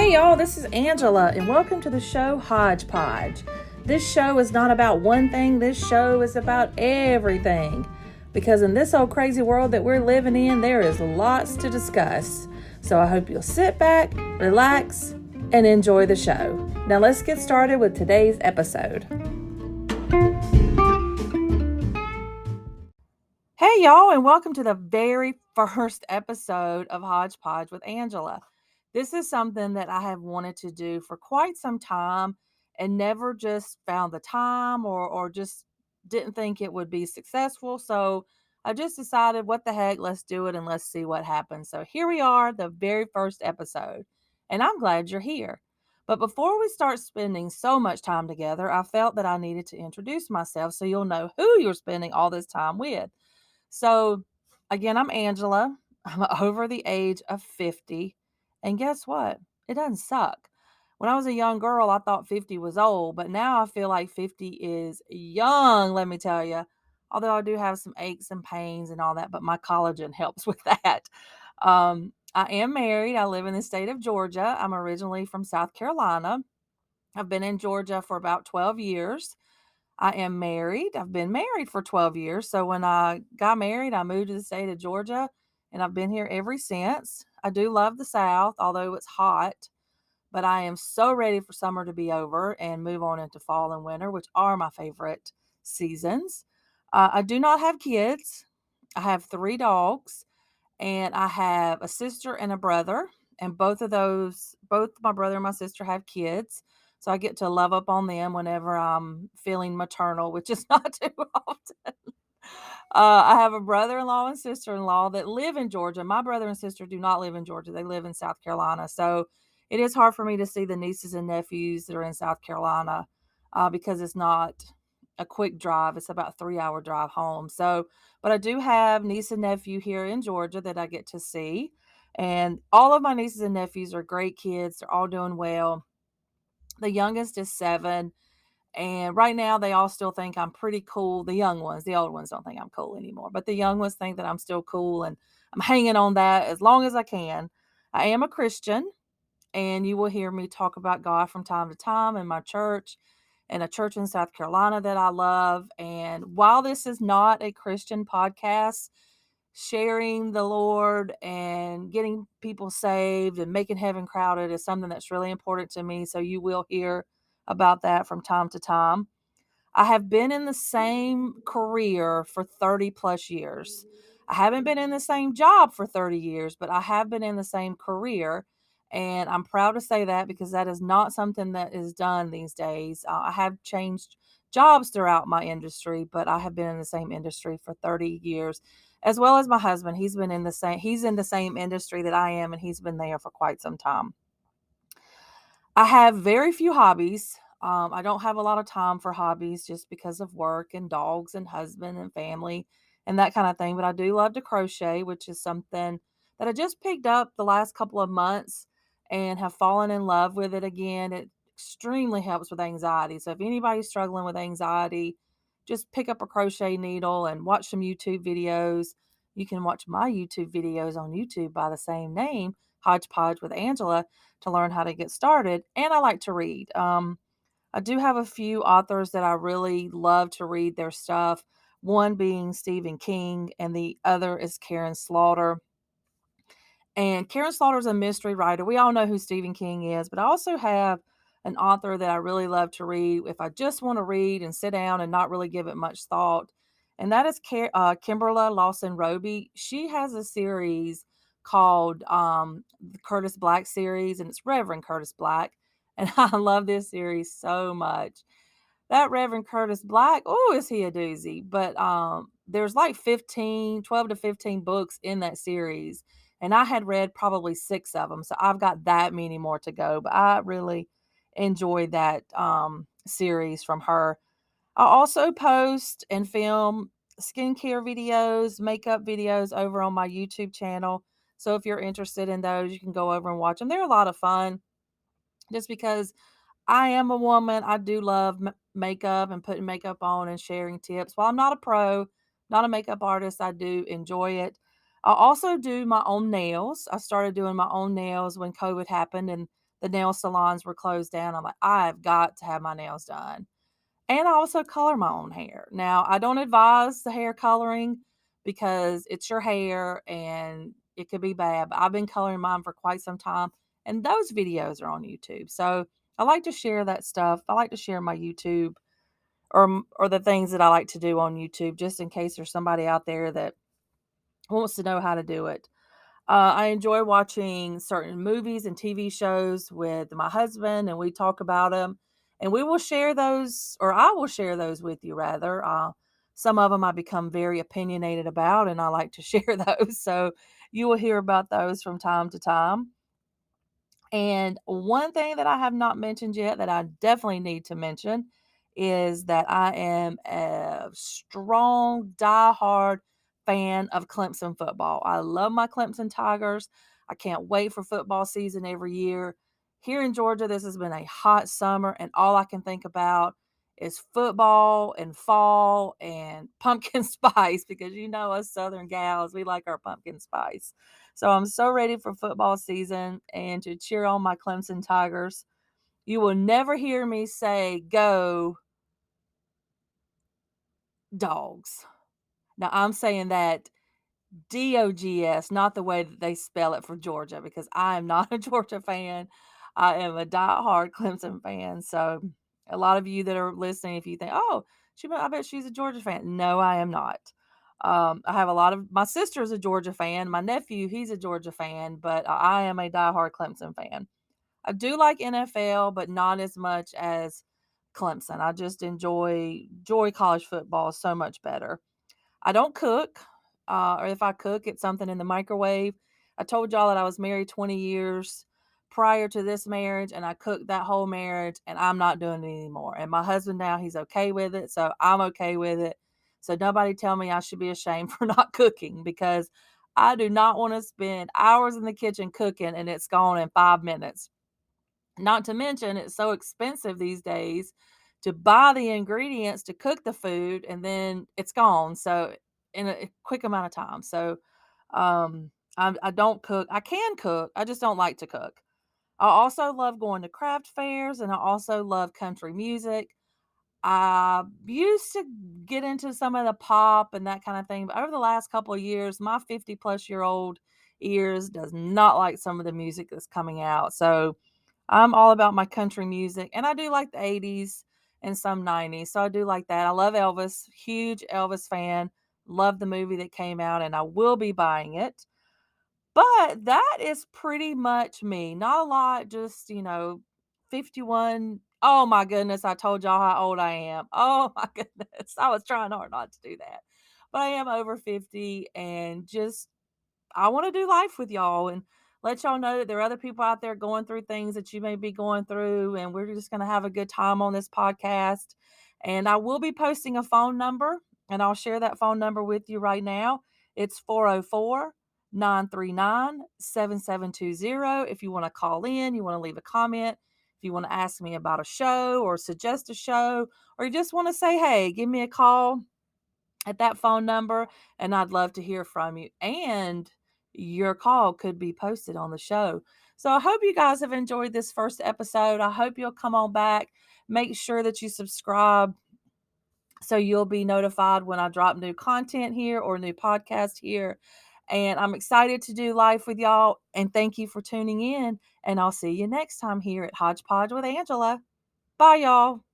Hey y'all, this is Angela, and welcome to the show Hodgepodge. This show is not about one thing, this show is about everything. Because in this old crazy world that we're living in, there is lots to discuss. So I hope you'll sit back, relax, and enjoy the show. Now let's get started with today's episode. Hey y'all, and welcome to the very first episode of Hodgepodge with Angela. This is something that I have wanted to do for quite some time and never just found the time or just didn't think it would be successful. So I just decided, what the heck, let's do it and let's see what happens. So here we are, the very first episode, and I'm glad you're here. But before we start spending so much time together, I felt that I needed to introduce myself so you'll know who you're spending all this time with. So, again, I'm Angela. I'm over the age of 50. And guess what? It doesn't suck. When I was a young girl, I thought 50 was old, but now I feel like 50 is young, let me tell you. Although I do have some aches and pains and all that, but my collagen helps with that. I am married. I live in the state of Georgia. I'm originally from South Carolina. I've been in Georgia for about 12 years. I am married. I've been married for 12 years. So when I got married, I moved to the state of Georgia and I've been here ever since. I do love the South, although it's hot, but I am so ready for summer to be over and move on into fall and winter, which are my favorite seasons. I do not have kids. I have 3 dogs and I have a sister and a brother. And both my brother and my sister have kids. So I get to love up on them whenever I'm feeling maternal, which is not too often. I have a brother-in-law and sister-in-law that live in Georgia. My brother and sister do not live in Georgia. They live in South Carolina. So it is hard for me to see the nieces and nephews that are in South Carolina because it's not a quick drive. It's about a 3-hour drive home. So, but I do have niece and nephew here in Georgia that I get to see. And all of my nieces and nephews are great kids. They're all doing well. The youngest is 7. And right now, they all still think I'm pretty cool. The young ones, the old ones don't think I'm cool anymore. But the young ones think that I'm still cool. And I'm hanging on that as long as I can. I am a Christian. And you will hear me talk about God from time to time in my church and a church in South Carolina that I love. And while this is not a Christian podcast, sharing the Lord and getting people saved and making heaven crowded is something that's really important to me. So you will hear about that from time to time. I have been in the same career for 30 plus years. I haven't been in the same job for 30 years, but I have been in the same career. And I'm proud to say that because that is not something that is done these days. I have changed jobs throughout my industry, but I have been in the same industry for 30 years, as well as my husband. He's in the same industry that I am, and he's been there for quite some time. I have very few hobbies. I don't have a lot of time for hobbies just because of work and dogs and husband and family and that kind of thing. But I do love to crochet, which is something that I just picked up the last couple of months and have fallen in love with it again. It extremely helps with anxiety. So if anybody's struggling with anxiety, just pick up a crochet needle and watch some YouTube videos. You can watch my YouTube videos on YouTube by the same name, Hodgepodge with Angela, to learn how to get started. And I like to read. I do have a few authors that I really love to read their stuff. One being Stephen King, and the other is Karen Slaughter. And Karen Slaughter is a mystery writer. We all know who Stephen King is, but I also have an author that I really love to read if I just want to read and sit down and not really give it much thought. And that is Kimberla Lawson Roby. She has a series called the Curtis Black series, and it's Reverend Curtis Black. And I love this series so much. That Reverend Curtis Black, oh, is he a doozy? But there's like 12 to 15 books in that series. And I had read probably 6 of them. So I've got that many more to go. But I really enjoyed that series from her. I also post and film skincare videos, makeup videos over on my YouTube channel. So if you're interested in those, you can go over and watch them. They're a lot of fun just because I am a woman. I do love makeup and putting makeup on and sharing tips. While I'm not a pro, not a makeup artist, I do enjoy it. I also do my own nails. I started doing my own nails when COVID happened, and the nail salons were closed down. I'm like, I've got to have my nails done. And I also color my own hair. Now, I don't advise the hair coloring because it's your hair and it could be bad. But I've been coloring mine for quite some time, and those videos are on YouTube. So I like to share that stuff. I like to share my YouTube or the things that I like to do on YouTube, just in case there's somebody out there that wants to know how to do it. I enjoy watching certain movies and TV shows with my husband, and we talk about them. And we will share those, or I will share those with you rather. Some of them I become very opinionated about, and I like to share those. So you will hear about those from time to time. And one thing that I have not mentioned yet that I definitely need to mention is that I am a strong, diehard fan of Clemson football. I love my Clemson Tigers. I can't wait for football season every year. Here in Georgia, this has been a hot summer, and all I can think about is football and fall and pumpkin spice because you know us Southern gals, we like our pumpkin spice. So I'm so ready for football season and to cheer on my Clemson Tigers. You will never hear me say go dogs. Now I'm saying that DOGS, not the way that they spell it for Georgia, because I am not a Georgia fan. I am a diehard Clemson fan. So a lot of you that are listening, if you think, oh, I bet she's a Georgia fan. No, I am not. I have a lot of my sister is a Georgia fan. My nephew, he's a Georgia fan, but I am a diehard Clemson fan. I do like NFL, but not as much as Clemson. I just enjoy college football so much better. I don't cook, or if I cook, it's something in the microwave. I told y'all that I was married 20 years prior to this marriage, and I cooked that whole marriage, and I'm not doing it anymore. And my husband now, he's okay with it, so I'm okay with it. So nobody tell me I should be ashamed for not cooking because I do not want to spend hours in the kitchen cooking and it's gone in 5 minutes. Not to mention, it's so expensive these days to buy the ingredients to cook the food and then it's gone. So, in a quick amount of time. So, I don't cook. I can cook. I just don't like to cook. I also love going to craft fairs and I also love country music. I used to get into some of the pop and that kind of thing, but over the last couple of years, my 50-plus-year-old ears does not like some of the music that's coming out. So I'm all about my country music, and I do like the 80s and some 90s. So I do like that. I love Elvis, huge Elvis fan. Love the movie that came out, and I will be buying it. But that is pretty much me. Not a lot, just, 51. Oh my goodness, I told y'all how old I am. Oh my goodness. I was trying hard not to do that. But I am over 50 and just I want to do life with y'all and let y'all know that there are other people out there going through things that you may be going through. And we're just going to have a good time on this podcast. And I will be posting a phone number, and I'll share that phone number with you right now. It's 404-939-7720. If you want to call in, you want to leave a comment, if you want to ask me about a show or suggest a show, or you just want to say, hey, give me a call at that phone number, and I'd love to hear from you. And your call could be posted on the show. So I hope you guys have enjoyed this first episode. I hope you'll come on back. Make sure that you subscribe so you'll be notified when I drop new content here or new podcast here. And I'm excited to do life with y'all. And thank you for tuning in. And I'll see you next time here at Hodgepodge with Angela. Bye, y'all.